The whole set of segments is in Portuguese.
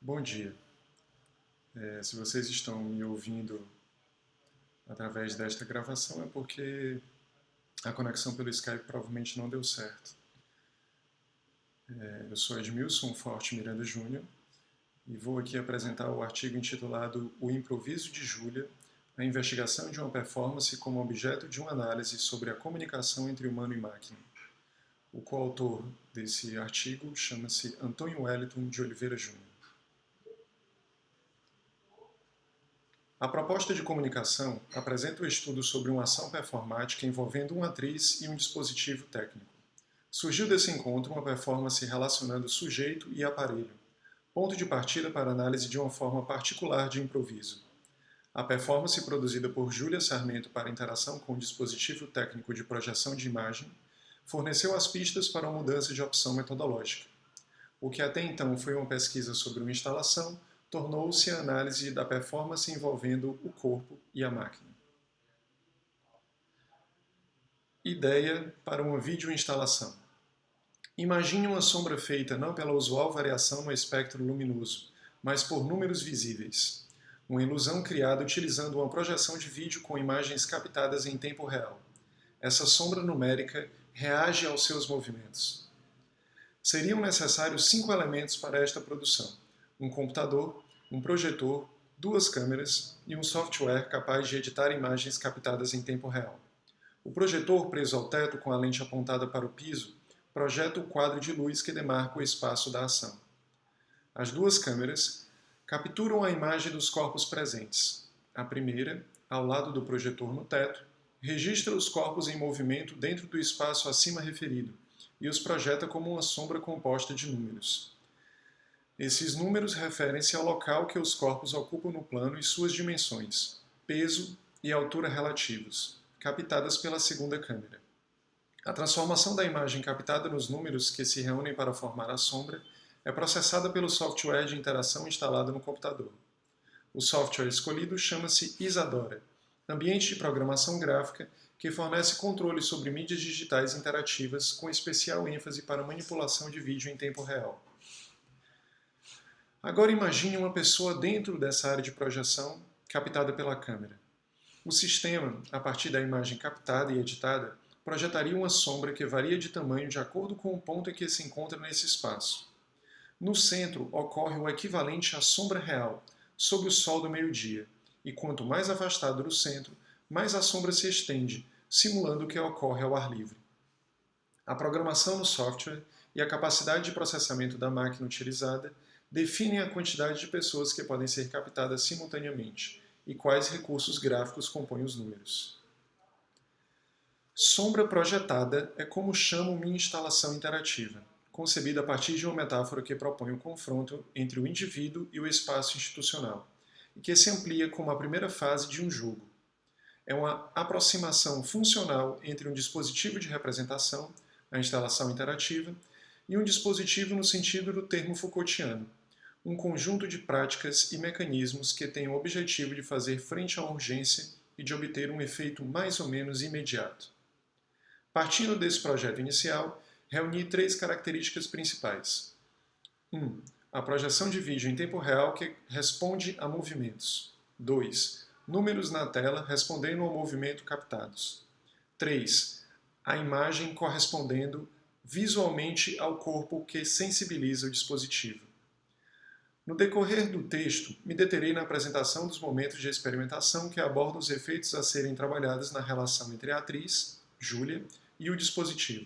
Bom dia. Se vocês estão me ouvindo através desta gravação é porque a conexão pelo Skype provavelmente não deu certo. Eu sou Edmilson Forte Miranda Júnior e vou aqui apresentar o artigo intitulado O Improviso de Júlia, a investigação de uma performance como objeto de uma análise sobre a comunicação entre humano e máquina. O coautor desse artigo chama-se Antônio Wellington de Oliveira Júnior. A proposta de comunicação apresenta o estudo sobre uma ação performática envolvendo uma atriz e um dispositivo técnico. Surgiu desse encontro uma performance relacionando sujeito e aparelho, ponto de partida para a análise de uma forma particular de improviso. A performance produzida por Júlia Sarmento para interação com o dispositivo técnico de projeção de imagem forneceu as pistas para uma mudança de opção metodológica. O que até então foi uma pesquisa sobre uma instalação tornou-se a análise da performance envolvendo o corpo e a máquina. Ideia para uma videoinstalação. Imagine uma sombra feita não pela usual variação no espectro luminoso, mas por números visíveis. Uma ilusão criada utilizando uma projeção de vídeo com imagens captadas em tempo real. Essa sombra numérica reage aos seus movimentos. Seriam necessários 5 elementos para esta produção: um computador, um projetor, 2 câmeras e um software capaz de editar imagens captadas em tempo real. O projetor, preso ao teto com a lente apontada para o piso, projeta o quadro de luz que demarca o espaço da ação. As 2 câmeras capturam a imagem dos corpos presentes. A primeira, ao lado do projetor no teto, registra os corpos em movimento dentro do espaço acima referido e os projeta como uma sombra composta de números. Esses números referem-se ao local que os corpos ocupam no plano e suas dimensões, peso e altura relativos, captadas pela segunda câmera. A transformação da imagem captada nos números que se reúnem para formar a sombra é processada pelo software de interação instalado no computador. O software escolhido chama-se Isadora, ambiente de programação gráfica que fornece controle sobre mídias digitais interativas com especial ênfase para manipulação de vídeo em tempo real. Agora imagine uma pessoa dentro dessa área de projeção captada pela câmera. O sistema, a partir da imagem captada e editada, projetaria uma sombra que varia de tamanho de acordo com o ponto em que se encontra nesse espaço. No centro ocorre o equivalente à sombra real, sob o sol do meio-dia, e quanto mais afastado do centro, mais a sombra se estende, simulando o que ocorre ao ar livre. A programação no software e a capacidade de processamento da máquina utilizada definem a quantidade de pessoas que podem ser captadas simultaneamente e quais recursos gráficos compõem os números. Sombra projetada é como chamo minha instalação interativa, concebida a partir de uma metáfora que propõe o confronto entre o indivíduo e o espaço institucional, e que se amplia como a primeira fase de um jogo. É uma aproximação funcional entre um dispositivo de representação, a instalação interativa, e um dispositivo no sentido do termo Foucaultiano, um conjunto de práticas e mecanismos que têm o objetivo de fazer frente à urgência e de obter um efeito mais ou menos imediato. Partindo desse projeto inicial, reuni 3 características principais. 1. A projeção de vídeo em tempo real que responde a movimentos. 2. Números na tela respondendo ao movimento captados. 3. A imagem correspondendo visualmente ao corpo que sensibiliza o dispositivo. No decorrer do texto, me deterei na apresentação dos momentos de experimentação que abordam os efeitos a serem trabalhados na relação entre a atriz, Júlia, e o dispositivo.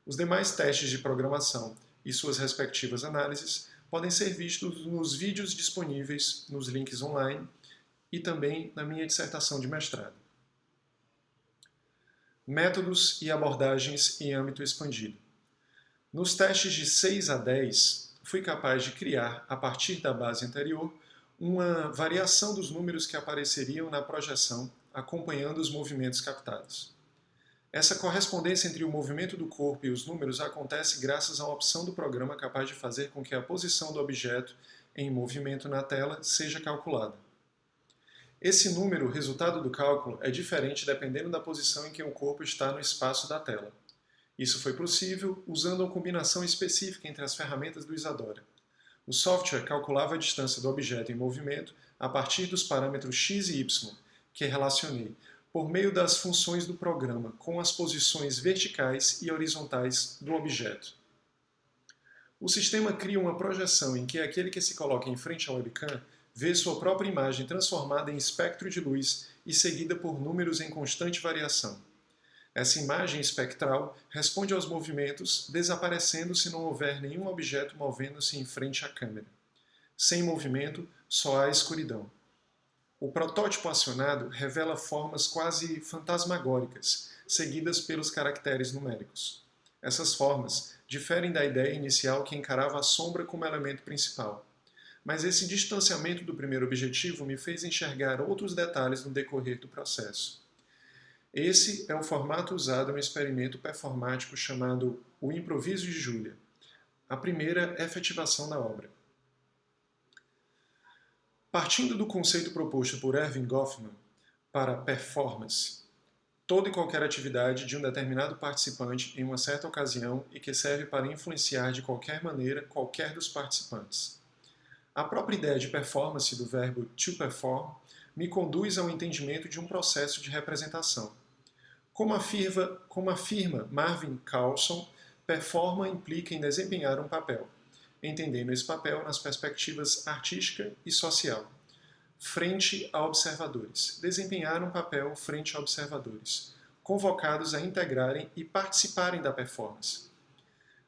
Os demais testes de programação e suas respectivas análises podem ser vistos nos vídeos disponíveis nos links online e também na minha dissertação de mestrado. Métodos e abordagens em âmbito expandido. Nos testes de 6 a 10, fui capaz de criar, a partir da base anterior, uma variação dos números que apareceriam na projeção, acompanhando os movimentos captados. Essa correspondência entre o movimento do corpo e os números acontece graças a uma opção do programa capaz de fazer com que a posição do objeto em movimento na tela seja calculada. Esse número, resultado do cálculo, é diferente dependendo da posição em que o corpo está no espaço da tela. Isso foi possível usando uma combinação específica entre as ferramentas do Isadora. O software calculava a distância do objeto em movimento a partir dos parâmetros x e y, que relacionei, por meio das funções do programa com as posições verticais e horizontais do objeto. O sistema cria uma projeção em que aquele que se coloca em frente à webcam vê sua própria imagem transformada em espectro de luz e seguida por números em constante variação. Essa imagem espectral responde aos movimentos, desaparecendo se não houver nenhum objeto movendo-se em frente à câmera. Sem movimento, só há escuridão. O protótipo acionado revela formas quase fantasmagóricas, seguidas pelos caracteres numéricos. Essas formas diferem da ideia inicial que encarava a sombra como elemento principal. Mas esse distanciamento do primeiro objetivo me fez enxergar outros detalhes no decorrer do processo. Esse é o formato usado no experimento performático chamado O Improviso de Julia, a primeira efetivação da obra. Partindo do conceito proposto por Erving Goffman para performance, toda e qualquer atividade de um determinado participante em uma certa ocasião e que serve para influenciar de qualquer maneira qualquer dos participantes. A própria ideia de performance do verbo to perform me conduz ao entendimento de um processo de representação. Como afirma Marvin Carlson, performa implica em desempenhar um papel, entendendo esse papel nas perspectivas artística e social, frente a observadores. Desempenhar um papel frente a observadores, convocados a integrarem e participarem da performance.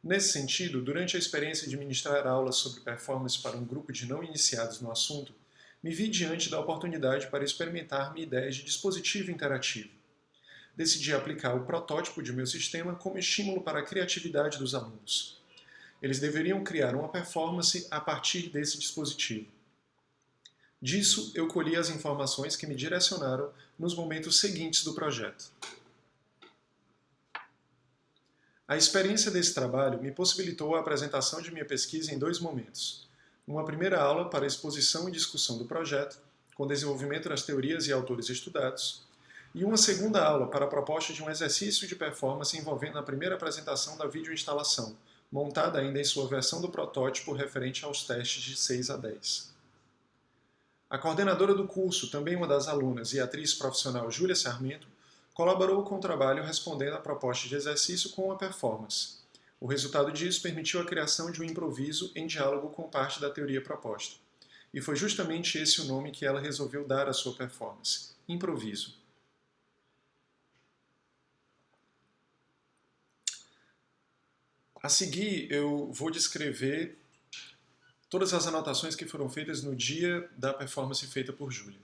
Nesse sentido, durante a experiência de ministrar aulas sobre performance para um grupo de não iniciados no assunto, me vi diante da oportunidade para experimentar minha ideia de dispositivo interativo. Decidi aplicar o protótipo de meu sistema como estímulo para a criatividade dos alunos. Eles deveriam criar uma performance a partir desse dispositivo. Disso, eu colhi as informações que me direcionaram nos momentos seguintes do projeto. A experiência desse trabalho me possibilitou a apresentação de minha pesquisa em 2 momentos. Uma primeira aula para exposição e discussão do projeto, com desenvolvimento das teorias e autores estudados, e uma segunda aula para a proposta de um exercício de performance envolvendo a primeira apresentação da videoinstalação, montada ainda em sua versão do protótipo referente aos testes de 6 a 10. A coordenadora do curso, também uma das alunas e atriz profissional Júlia Sarmento, colaborou com o trabalho respondendo à proposta de exercício com uma performance. O resultado disso permitiu a criação de um improviso em diálogo com parte da teoria proposta. E foi justamente esse o nome que ela resolveu dar à sua performance: improviso. A seguir, eu vou descrever todas as anotações que foram feitas no dia da performance feita por Júlia.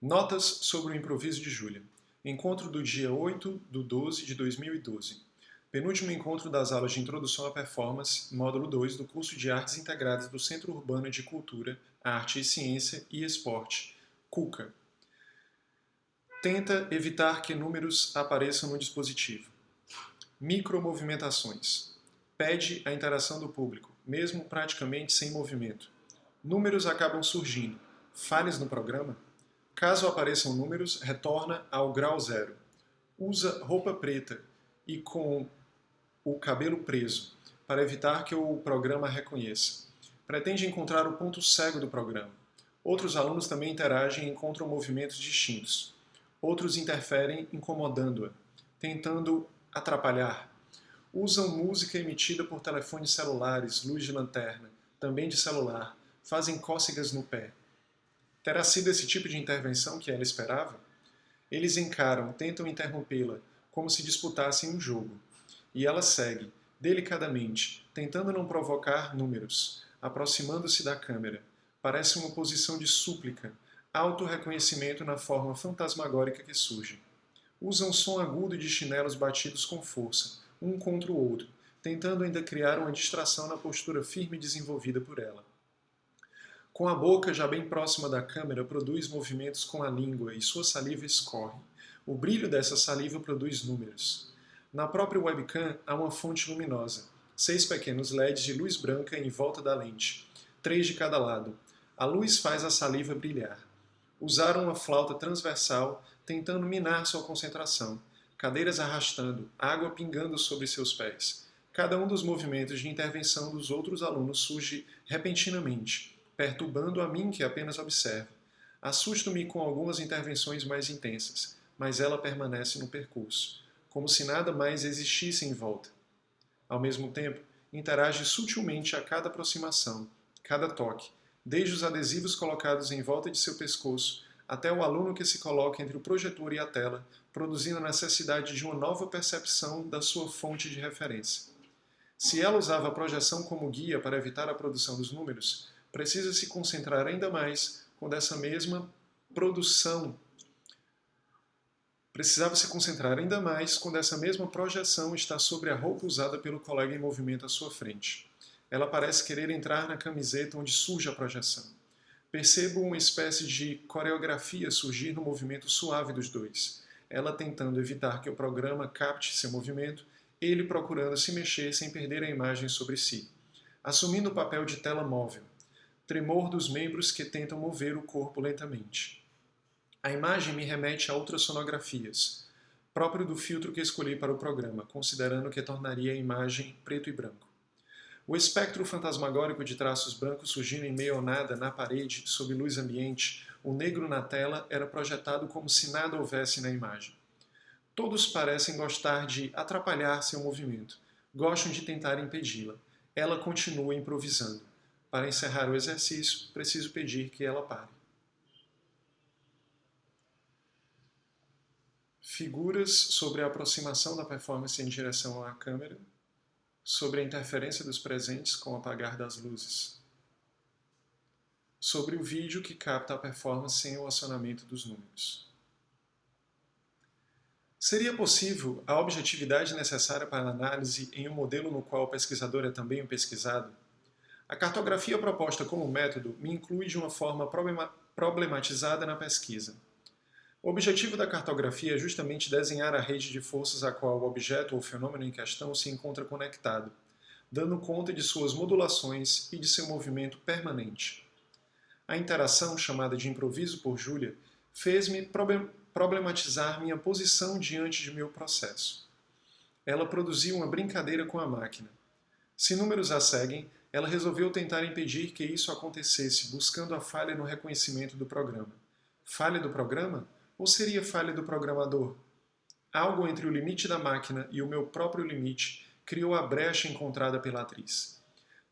Notas sobre o improviso de Júlia. Encontro do dia 8/12 de 2012. Penúltimo encontro das aulas de Introdução à Performance, módulo 2 do curso de Artes Integradas do Centro Urbano de Cultura, Arte e Ciência e Esporte, CUCA. Tenta evitar que números apareçam no dispositivo. Micromovimentações. Pede a interação do público, mesmo praticamente sem movimento. Números acabam surgindo. Falhas no programa? Caso apareçam números, retorna ao grau 0. Usa roupa preta e com o cabelo preso, para evitar que o programa a reconheça. Pretende encontrar o ponto cego do programa. Outros alunos também interagem e encontram movimentos distintos. Outros interferem, incomodando-a, tentando atrapalhar. Usam música emitida por telefones celulares, luz de lanterna, também de celular, fazem cócegas no pé. Terá sido esse tipo de intervenção que ela esperava? Eles encaram, tentam interrompê-la, como se disputassem um jogo. E ela segue, delicadamente, tentando não provocar números, aproximando-se da câmera. Parece uma posição de súplica, auto-reconhecimento na forma fantasmagórica que surge. Usam som agudo de chinelos batidos com força, um contra o outro, tentando ainda criar uma distração na postura firme desenvolvida por ela. Com a boca já bem próxima da câmera, produz movimentos com a língua e sua saliva escorre. O brilho dessa saliva produz números. Na própria webcam há uma fonte luminosa, 6 pequenos LEDs de luz branca em volta da lente, 3 de cada lado. A luz faz a saliva brilhar. Usaram uma flauta transversal, tentando minar sua concentração. Cadeiras arrastando, água pingando sobre seus pés. cada um dos movimentos de intervenção dos outros alunos surge repentinamente, perturbando a mim que apenas observo. Assusto-me com algumas intervenções mais intensas, mas ela permanece no percurso, como se nada mais existisse em volta. Ao mesmo tempo, interage sutilmente a cada aproximação, cada toque, desde os adesivos colocados em volta de seu pescoço até o aluno que se coloca entre o projetor e a tela, produzindo a necessidade de uma nova percepção da sua fonte de referência. Se ela usava a projeção como guia para evitar a produção dos números, precisa se concentrar ainda mais quando essa mesma produção precisava se concentrar ainda mais quando essa mesma projeção está sobre a roupa usada pelo colega em movimento à sua frente. Ela parece querer entrar na camiseta onde surge a projeção. Percebo uma espécie de coreografia surgir no movimento suave dos dois. Ela tentando evitar que o programa capte seu movimento, ele procurando se mexer sem perder a imagem sobre si. Assumindo o papel de tela móvel. Tremor dos membros que tentam mover o corpo lentamente. A imagem me remete a outras sonografias, próprio do filtro que escolhi para o programa, considerando que tornaria a imagem preto e branco. O espectro fantasmagórico de traços brancos surgindo em meio ao nada, na parede, sob luz ambiente, o negro na tela era projetado como se nada houvesse na imagem. Todos parecem gostar de atrapalhar seu movimento, gostam de tentar impedi-la. Ela continua improvisando. Para encerrar o exercício, preciso pedir que ela pare. Figuras sobre a aproximação da performance em direção à câmera, sobre a interferência dos presentes com o apagar das luzes, sobre o vídeo que capta a performance sem o acionamento dos números. Seria possível a objetividade necessária para a análise em um modelo no qual o pesquisador é também o pesquisado? A cartografia proposta como método me inclui de uma forma problematizada na pesquisa. O objetivo da cartografia é justamente desenhar a rede de forças a qual o objeto ou fenômeno em questão se encontra conectado, dando conta de suas modulações e de seu movimento permanente. A interação, chamada de improviso por Julia, fez-me problematizar minha posição diante de meu processo. Ela produziu uma brincadeira com a máquina. Se números a seguem, ela resolveu tentar impedir que isso acontecesse, buscando a falha no reconhecimento do programa. Falha do programa? Ou seria falha do programador? Algo entre o limite da máquina e o meu próprio limite criou a brecha encontrada pela atriz.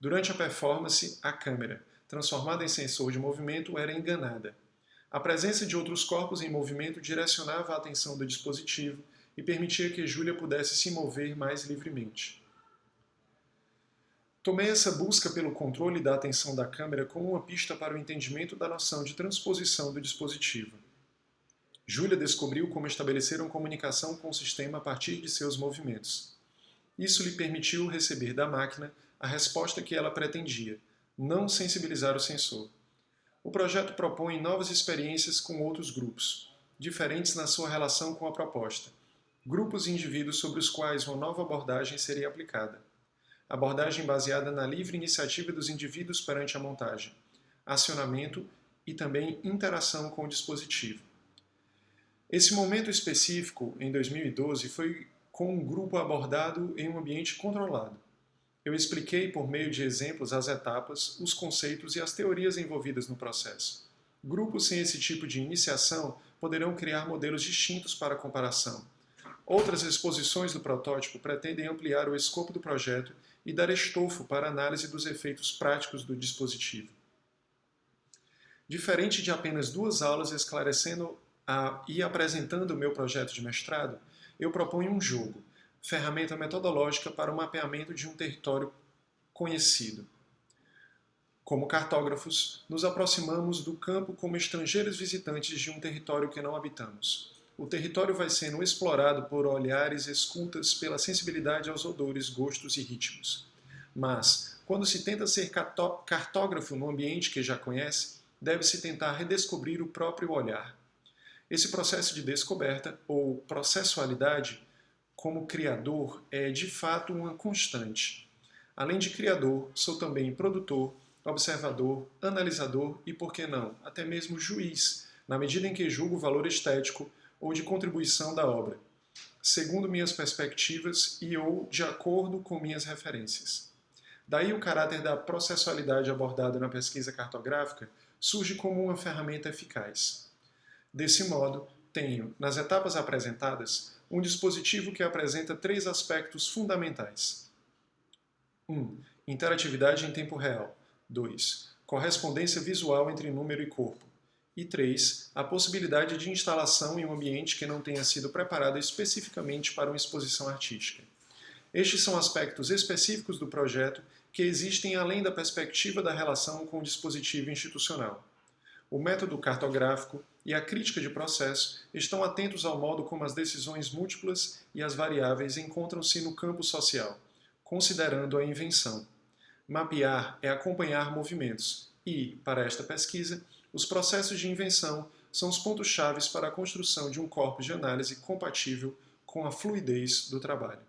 Durante a performance, a câmera, transformada em sensor de movimento, era enganada. A presença de outros corpos em movimento direcionava a atenção do dispositivo e permitia que Julia pudesse se mover mais livremente. Tomei essa busca pelo controle da atenção da câmera como uma pista para o entendimento da noção de transposição do dispositivo. Julia descobriu como estabelecer uma comunicação com o sistema a partir de seus movimentos. Isso lhe permitiu receber da máquina a resposta que ela pretendia, não sensibilizar o sensor. O projeto propõe novas experiências com outros grupos, diferentes na sua relação com a proposta. Grupos e indivíduos sobre os quais uma nova abordagem seria aplicada. Abordagem baseada na livre iniciativa dos indivíduos perante a montagem, acionamento e também interação com o dispositivo. Esse momento específico, em 2012, foi com um grupo abordado em um ambiente controlado. Eu expliquei por meio de exemplos as etapas, os conceitos e as teorias envolvidas no processo. Grupos sem esse tipo de iniciação poderão criar modelos distintos para comparação. Outras exposições do protótipo pretendem ampliar o escopo do projeto e dar estofo para a análise dos efeitos práticos do dispositivo. Diferente de apenas 2 aulas esclarecendo e apresentando o meu projeto de mestrado, eu proponho um jogo, ferramenta metodológica para o mapeamento de um território conhecido. Como cartógrafos, nos aproximamos do campo como estrangeiros visitantes de um território que não habitamos. O território vai sendo explorado por olhares escutas pela sensibilidade aos odores, gostos e ritmos. Mas, quando se tenta ser cartógrafo no ambiente que já conhece, deve-se tentar redescobrir o próprio olhar. Esse processo de descoberta, ou processualidade, como criador, é de fato uma constante. Além de criador, sou também produtor, observador, analisador e, por que não, até mesmo juiz, na medida em que julgo o valor estético ou de contribuição da obra. segundo minhas perspectivas e ou de acordo com minhas referências. Daí o caráter da processualidade abordada na pesquisa cartográfica surge como uma ferramenta eficaz. Desse modo, tenho, nas etapas apresentadas, um dispositivo que apresenta 3 aspectos fundamentais. 1. Interatividade em tempo real. 2. Correspondência visual entre número e corpo. E 3. A possibilidade de instalação em um ambiente que não tenha sido preparado especificamente para uma exposição artística. Estes são aspectos específicos do projeto que existem além da perspectiva da relação com o dispositivo institucional. O método cartográfico e a crítica de processo estão atentos ao modo como as decisões múltiplas e as variáveis encontram-se no campo social, considerando a invenção. Mapear é acompanhar movimentos e, para esta pesquisa, os processos de invenção são os pontos-chave para a construção de um corpus de análise compatível com a fluidez do trabalho.